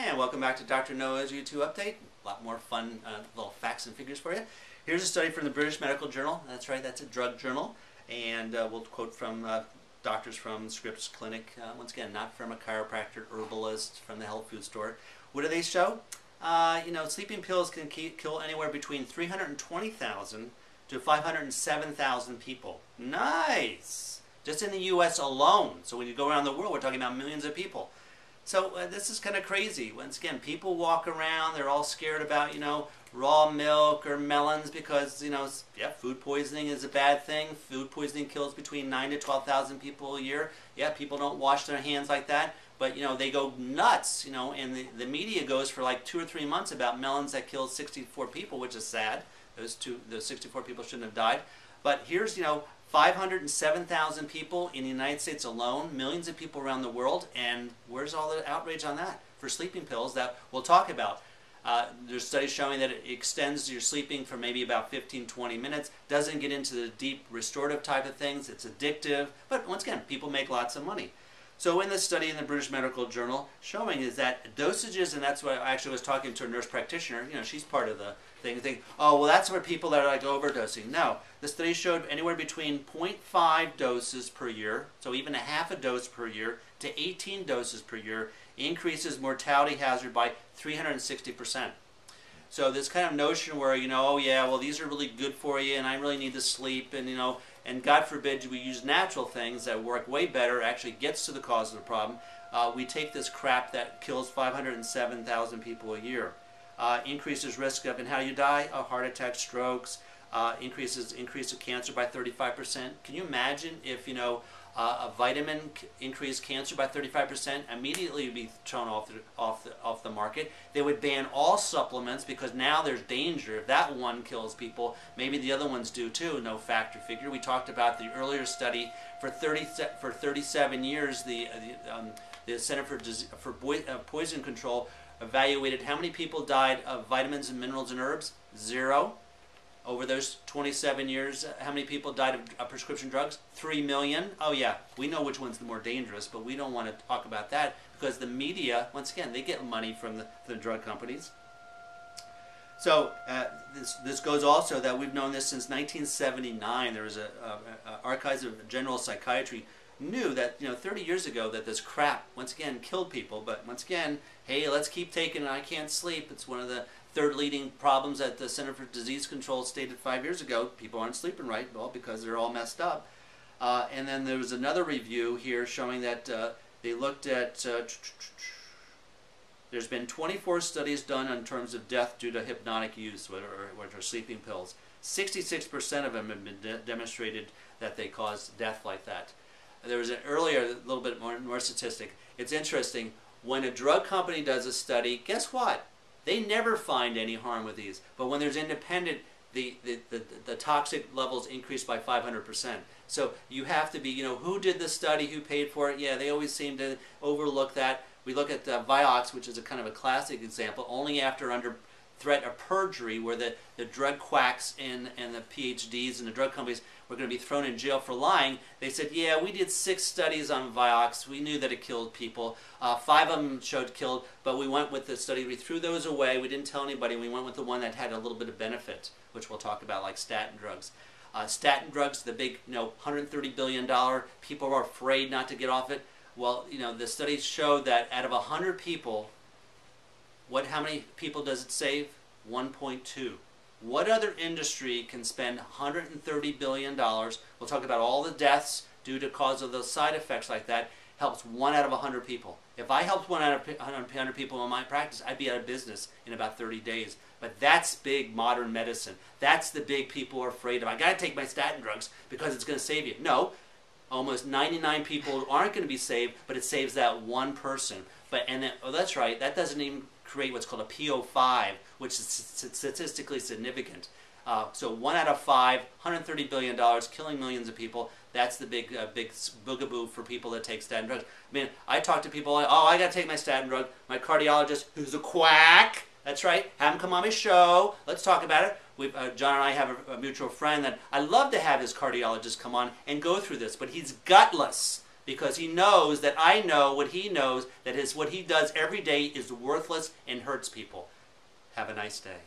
And welcome back to Dr. Noah's YouTube update. A lot more fun little facts and figures for you. Here's a study from the British Medical Journal. That's right, that's a drug journal. And we'll quote from doctors from Scripps Clinic. Once again, not from a chiropractor, herbalist, from the health food store. What do they show? Sleeping pills can kill anywhere between 320,000 to 507,000 people. Nice! Just in the U.S. alone. So when you go around the world, we're talking about millions of people. So this is kind of crazy. Once again, people walk around, they're all scared about, raw milk or melons because, yeah, food poisoning is a bad thing. Food poisoning kills between 9,000 to 12,000 people a year. Yeah, people don't wash their hands like that. But, they go nuts, and the media goes for like 2 or 3 months about melons that killed 64 people, which is sad. Those 64 people shouldn't have died. But here's, 507,000 people in the United States alone, millions of people around the world, and where's all the outrage on that for sleeping pills that we'll talk about? There's studies showing that it extends your sleeping for maybe about 15-20 minutes, doesn't get into the deep restorative type of things, it's addictive, but once again, people make lots of money. So in this study in the British Medical Journal, showing is that dosages, and that's what I actually was talking to a nurse practitioner, she's part of the thing, oh, well, that's for people that are like overdosing. No, the study showed anywhere between 0.5 doses per year, so even a half a dose per year, to 18 doses per year, increases mortality hazard by 360%. So this kind of notion where, oh yeah, well, these are really good for you, and I really need to sleep, and God forbid we use natural things that work way better, actually gets to the cause of the problem. We take this crap that kills 507,000 people a year. Increases risk of, and how you die, heart attack, strokes, increase of cancer by 35%. Can you imagine if, a vitamin increased cancer by 35%, immediately would be thrown off the market. They would ban all supplements because now there's danger. If that one kills people, maybe the other ones do too. No fact or figure. We talked about the earlier study for 37 years. The Center for Poison Control evaluated how many people died of vitamins and minerals and herbs. 0. Over those 27 years, how many people died of prescription drugs? 3 million. Oh yeah, we know which one's the more dangerous, but we don't want to talk about that because the media, once again, they get money from the drug companies. So this goes also that we've known this since 1979. There was a Archives of General Psychiatry knew that 30 years ago that this crap once again killed people. But once again, hey, let's keep taking it. I can't sleep. It's one of the third leading problems that the Center for Disease Control stated 5 years ago. People aren't sleeping right, well, because they're all messed up. And then there was another review here showing that they looked at, there's been 24 studies done in terms of death due to hypnotic use, which are sleeping pills. 66% of them have been demonstrated that they cause death like that. There was an earlier, a little bit more statistic. It's interesting, when a drug company does a study, guess what? They never find any harm with these. But when there's independent, the toxic levels increase by 500%. So you have to be, who did the study, who paid for it? Yeah, they always seem to overlook that. We look at Vioxx, which is a kind of a classic example, only after under threat of perjury, where the drug quacks and the PhDs and the drug companies were going to be thrown in jail for lying. They said, yeah, we did 6 studies on Vioxx. We knew that it killed people. 5 of them showed killed, but we went with the study. We threw those away. We didn't tell anybody. We went with the one that had a little bit of benefit, which we'll talk about, like statin drugs. Statin drugs, the big, $130 billion, people are afraid not to get off it. Well, the studies showed that out of 100 people, how many people does it save? 1.2. What other industry can spend $130 billion? We'll talk about all the deaths due to cause of those side effects like that. Helps 1 out of 100 people. If I helped 1 out of 100 people in my practice, I'd be out of business in about 30 days. But that's big modern medicine. That's the big people are afraid of. I got to take my statin drugs because it's going to save you. No, almost 99 people aren't going to be saved, but it saves that one person. Oh, that's right. That doesn't even create what's called a P05, which is statistically significant. So 1 out of 5, $130 billion, killing millions of people. That's the big boogaboo for people that take statin drugs. I mean, I talk to people like, oh, I got to take my statin drug. My cardiologist, who's a quack, that's right, have him come on my show. Let's talk about it. John and I have a mutual friend that I love to have his cardiologist come on and go through this, but he's gutless because he knows that I know what he knows, that what he does every day is worthless and hurts people. Have a nice day.